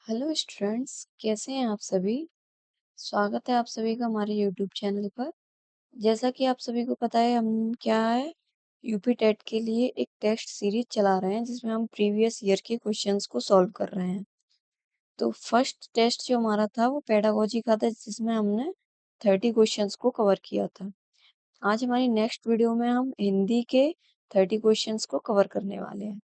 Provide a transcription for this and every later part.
Hello students, कैसे हैं आप सभी। स्वागत है आप सभी का हमारे यूट्यूब चैनल पर। जैसा कि आप सभी को पता है, हम क्या है यूपी टेट के लिए एक टेस्ट सीरीज चला रहे हैं जिसमें हम प्रीवियस ईयर के क्वेश्चंस को सॉल्व कर रहे हैं। तो फर्स्ट टेस्ट जो हमारा था वो पेडागोजी का था, जिसमें हमने 30 क्वेश्चंस को कवर किया था। आज हमारी नेक्स्ट वीडियो में हम हिंदी के 30 क्वेश्चंस को कवर करने वाले हैं।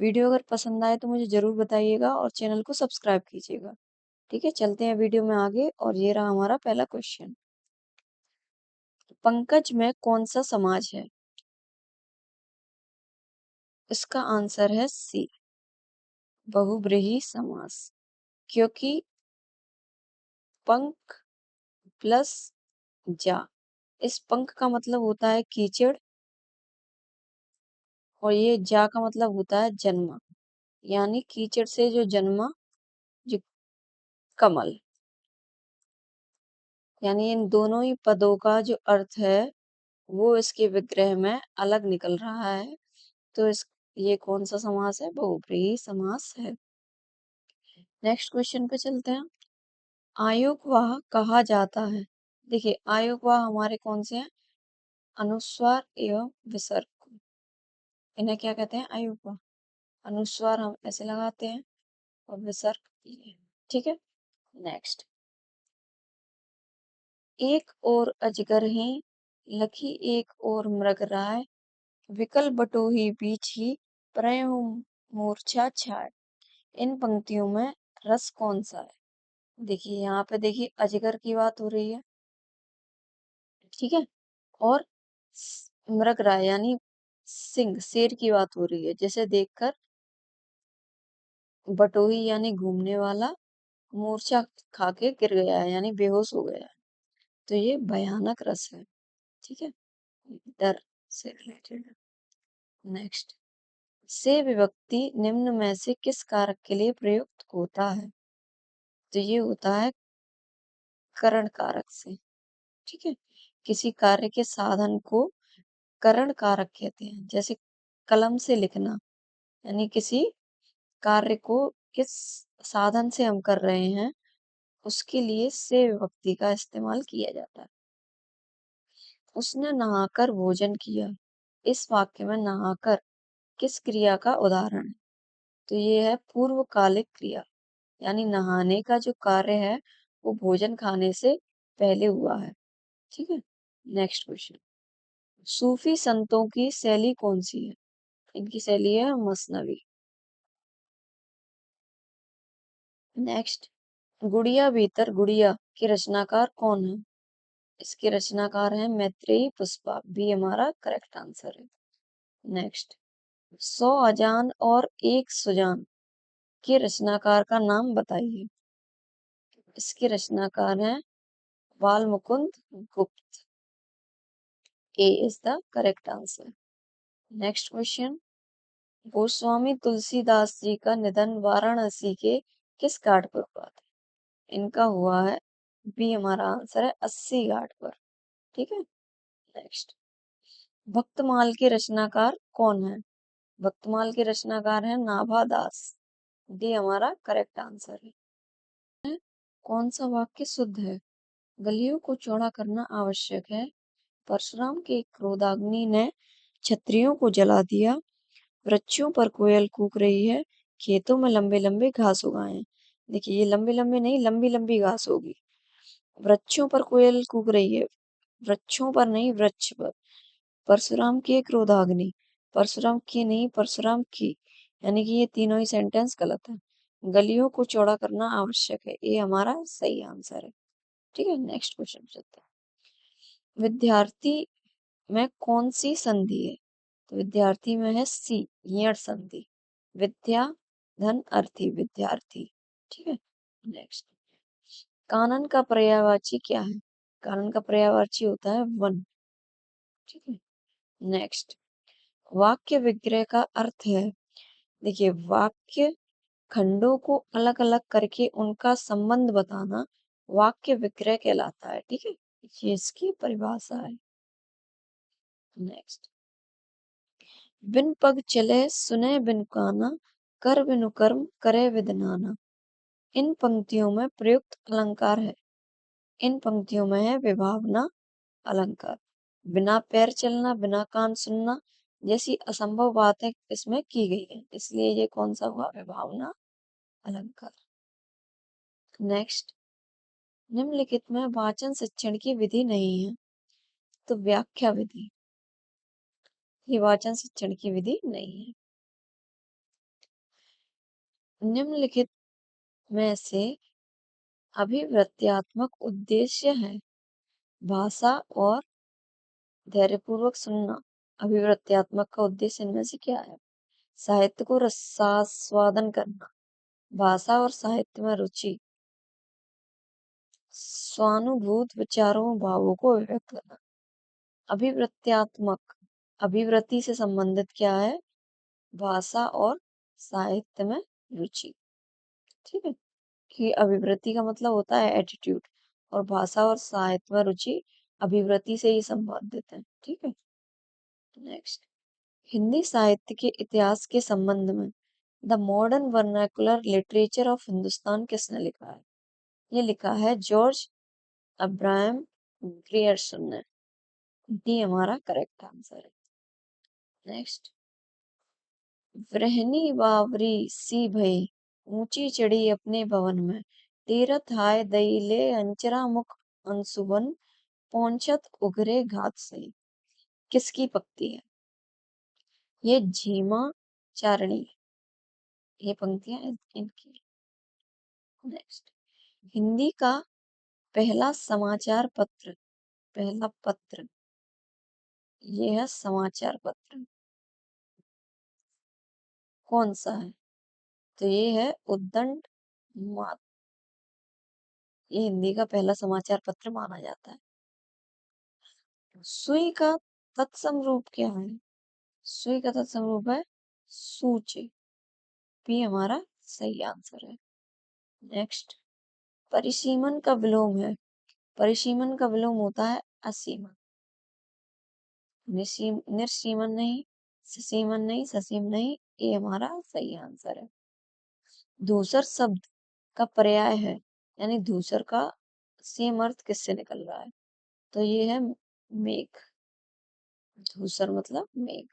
वीडियो अगर पसंद आए तो मुझे जरूर बताइएगा और चैनल को सब्सक्राइब कीजिएगा। ठीक है, चलते हैं वीडियो में आगे। और ये रहा हमारा पहला क्वेश्चन। पंकज में कौन सा समाज है? इसका आंसर है सी, बहुब्रीहि समास। क्योंकि पंख प्लस जा, इस पंख का मतलब होता है कीचड़ और ये जा का मतलब होता है जन्मा, यानी कीचड़ से जो जन्मा जो कमल। यानी इन दोनों ही पदों का जो अर्थ है वो इसके विग्रह में अलग निकल रहा है। तो इस ये कौन सा समास है? बहुब्रीहि समास है। नेक्स्ट क्वेश्चन पे चलते हैं। आयोगवाह कहा जाता है। देखिए, आयोगवाह हमारे कौन से हैं? अनुस्वार एवं विसर्ग को। इन्हें क्या कहते हैं? आयोगवाह। अनुस्वार हम ऐसे लगाते हैं और विसर्ग ये। ठीक है, नेक्स्ट। एक और अजगर ही लखी एक और मृग राय, विकल बटोही बीछी प्रयहु मूर्छा छाय। इन पंक्तियों में रस कौन सा है? देखिए, यहाँ पे देखिए अजगर की बात हो रही है, ठीक है, और मृग राय यानी सिंह शेर की बात हो रही है, जिसे देखकर बटोही यानी घूमने वाला मूर्छा खा के गिर गया है, यानी बेहोश हो गया है। तो ये भयानक रस है, ठीक है, डर से रिलेटेड है। नेक्स्ट। से विभक्ति निम्न में से किस कारक के लिए प्रयुक्त होता है? तो ये होता है करण कारक से। ठीक है, किसी कार्य के साधन को करण कारक कहते हैं। जैसे कलम से लिखना, यानी किसी कार्य को किस साधन से हम कर रहे हैं उसके लिए से विभक्ति का इस्तेमाल किया जाता है। उसने नहाकर भोजन किया, इस वाक्य में नहाकर किस क्रिया का उदाहरण है? तो ये है पूर्वकालिक क्रिया, यानी नहाने का जो कार्य है वो भोजन खाने से पहले हुआ है। ठीक है, नेक्स्ट क्वेश्चन। सूफी संतों की शैली कौन सी है? इनकी शैली है मसनवी। नेक्स्ट। गुड़िया भीतर गुड़िया के रचनाकार कौन है? इसके रचनाकार हैं मैत्रेयी पुष्पा। बी हमारा करेक्ट आंसर है। नेक्स्ट। 100 अजान और एक सुजान के रचनाकार का नाम बताइए। इसके रचनाकार हैं Balmukund Gupt. A is the correct answer. Next question. Goswami Tulsidas ji का निधन वाराणसी के किस घाट पर हुआ था? इनका हुआ है, बी हमारा आंसर है, 80 घाट पर। ठीक है, नेक्स्ट। भक्तमाल के रचनाकार कौन है? भक्तमाल के रचनाकार हैं नाभा दास। डी हमारा करेक्ट आंसर है। कौन सा वाक्य शुद्ध है? गलियों को चौड़ा करना आवश्यक है, परशुराम के क्रोधाग्नि ने क्षत्रियों को जला दिया, वृक्षों पर कोयल कूक रही है, खेतों में लंबे लंबे घास उगाए हैं। देखिए, ये लंबे लंबे नहीं, लंबी लंबी घास होगी। वृक्षों पर कोयल कूक रही है, वृक्षों पर नहीं, वृक्ष पर। परशुराम की क्रोधाग्नि, परशुराम की नहीं, परशुराम की, यानी कि ये तीनों ही सेंटेंस गलत है। गलियों को चौड़ा करना आवश्यक है, ये हमारा सही आंसर है। ठीक है, नेक्स्ट क्वेश्चन चलते हैं। विद्यार्थी में कौन सी संधि है? तो विद्यार्थी में है सी, यण संधि। विद्या धन अर्थी, विद्यार्थी। ठीक है, नेक्स्ट। कानन का पर्यायवाची क्या है? कानन का पर्यायवाची होता है वन। ठीक है, नेक्स्ट। वाक्य विग्रह का अर्थ है, देखिए, वाक्य खंडों को अलग अलग करके उनका संबंध बताना वाक्य विग्रह कहलाता है। ठीक है, ये इसकी परिभाषा है। नेक्स्ट। बिन पग चले सुने बिन काना, कर बिनु कर्म करे विद नाना। इन पंक्तियों में प्रयुक्त अलंकार है। इन पंक्तियों में है विभावना अलंकार। बिना पैर चलना, बिना कान सुनना जैसी असंभव बातें इसमें की गई है, इसलिए ये कौन सा हुआ? विभावना अलंकार। नेक्स्ट, निम्नलिखित में वाचन शिक्षण की विधि नहीं है, तो व्याख्या विधि। ये वाचन शिक्षण की विधि नहीं है। निम्नलिखित में से अभिव्यक्त्यात्मक उद्देश्य है भाषा और धैर्यपूर्वक सुनना। अभिव्यक्त्यात्मक का उद्देश्य इनमें से क्या है? साहित्य को रसास्वादन करना, भाषा और साहित्य में रुचि, स्वानुभूत विचारों भावों को व्यक्त करना। अभिव्यक्त्यात्मक, अभिवृत्ति से संबंधित क्या है? भाषा और साहित्य में रुचि। ठीक है, कि अभिवृत्ति का मतलब होता है एटीट्यूड, और भाषा और साहित्य में रुचि अभिवृत्ति से ही संबंधित है। ठीक है। नेक्स्ट, हिंदी साहित्य के इतिहास के संबंध में the modern vernacular literature of Hindustan किसने लिखा है? ये लिखा है जॉर्ज अब्राहम ग्रियर्सन ने। डी हमारा करेक्ट आंसर है। नेक्स्ट, वृहनी बावरी सी भई ऊंची चढ़ी अपने भवन में, तीरथ हाय दई ले अंचरा मुख अंशुबन पौंछत उघरे घात से। किसकी पक्ति है? ये झीमा चारणी, ये पंक्तियां इनकी। नेक्स्ट, हिंदी का पहला समाचार पत्र, पहला पत्र, ये है समाचार पत्र, कौन सा है? तो ये है उद्दंड मात, ये हिंदी का पहला समाचार पत्र माना जाता है। सुई का तत्सम रूप क्या है? सुई का तत्सम रूप है सूची। पी हमारा सही आंसर है। नेक्स्ट, परिसीमन का विलोम है, परिसीमन का विलोम होता है असीमन। निर्सीमन नहीं, ससीमन नहीं, ससीम नहीं, ये हमारा सही आंसर है। धूसर शब्द का पर्याय है, यानी धूसर का सेम अर्थ किससे निकल रहा है? तो ये है मेघ। धूसर मतलब मेघ।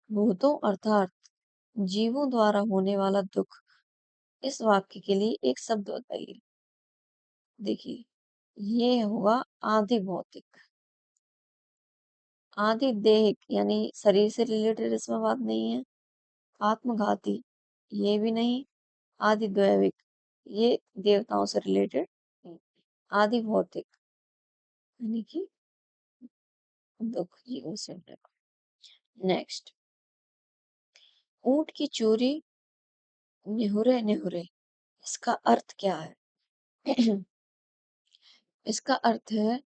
भूतों अर्थात जीवों द्वारा होने वाला दुख, इस वाक्य के लिए एक शब्द बताइए। देखिए, ये हुआ आदि भौतिक। आदि देहिक यानी शरीर से रिलेटेड इसमें बात नहीं है। आत्मघाती, ये भी नहीं। आदि दैविक, ये देवताओं से रिलेटेड नहीं। आदि भौतिक यानी कि दुख जीवों से रिलेटेड। नेक्स्ट, ऊंट की चोरी निहुरे निहुरे, इसका अर्थ क्या है? इसका अर्थ है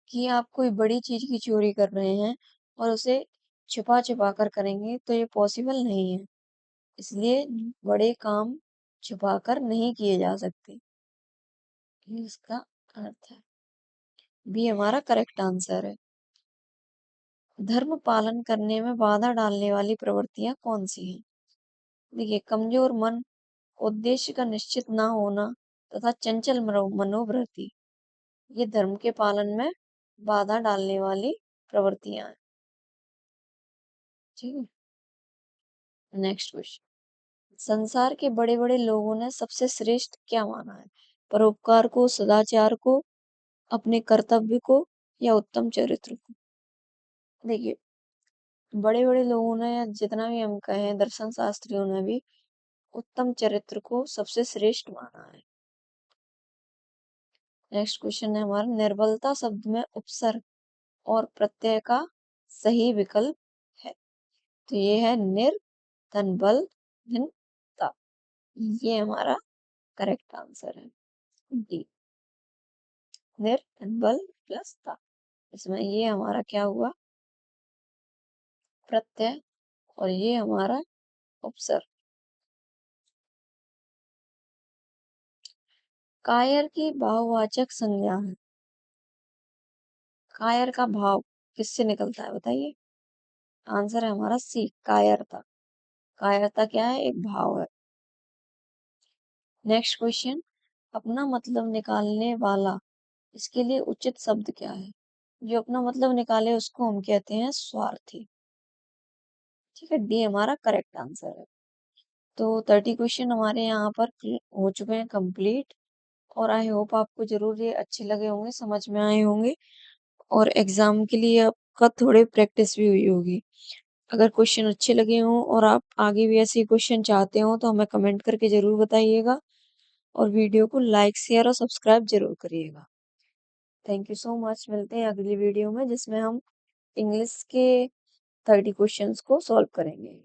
कि आप कोई बड़ी चीज की चोरी कर रहे हैं और उसे छुपा छुपा कर करेंगे तो ये पॉसिबल नहीं है, इसलिए बड़े काम छुपा कर नहीं किए जा सकते। ये इसका अर्थ है। बी हमारा करेक्ट आंसर है। धर्म पालन करने में बाधा डालने वाली प्रवृत्तियां कौन सी हैं? देखिए, कमजोर मन, उद्देश्य का निश्चित ना होना तथा चंचल मनोवृत्ति, ये धर्म के पालन में बाधा डालने वाली प्रवृत्तियां हैं। ठीक है। नेक्स्ट क्वेश्चन, संसार के बड़े बड़े लोगों ने सबसे श्रेष्ठ क्या माना है? परोपकार को, सदाचार को, अपने कर्तव्य को, या उत्तम चरित्र को? देखिए, बड़े बड़े लोगों ने, या जितना भी हम कहें दर्शन शास्त्रियों ने भी उत्तम चरित्र को सबसे श्रेष्ठ माना है। नेक्स्ट क्वेश्चन है हमारा, निर्बलता शब्द में उपसर्ग और प्रत्यय का सही विकल्प है? तो ये है निर धन बल धन ता, ये हमारा करेक्ट आंसर है। डी, निर धन बल प्लस ता, इसमें ये हमारा क्या हुआ? प्रत्यय, और ये हमारा उपसर्ग। कायर की भाववाचक संज्ञा है। कायर का भाव किससे निकलता है बताइए? आंसर है हमारा सी, कायरता। कायरता क्या है? एक भाव है। नेक्स्ट क्वेश्चन, अपना मतलब निकालने वाला, इसके लिए उचित शब्द क्या है? जो अपना मतलब निकाले उसको हम कहते हैं स्वार्थी। ठीक है, डी हमारा करेक्ट आंसर है। तो 30 क्वेश्चन हमारे यहाँ पर हो चुके हैं कंप्लीट, और आई होप आपको जरूर ये अच्छे लगे होंगे, समझ में आए होंगे, और एग्जाम के लिए आपका थोड़ी प्रैक्टिस भी हुई होगी। अगर क्वेश्चन अच्छे लगे हों और आप आगे भी ऐसे क्वेश्चन चाहते हो तो हमें कमेंट करके जरूर बताइएगा, और वीडियो को लाइक शेयर और सब्सक्राइब जरूर करिएगा। थैंक यू सो मच, मिलते हैं अगली वीडियो में जिसमें हम इंग्लिश के 30 क्वेश्चंस को सॉल्व करेंगे।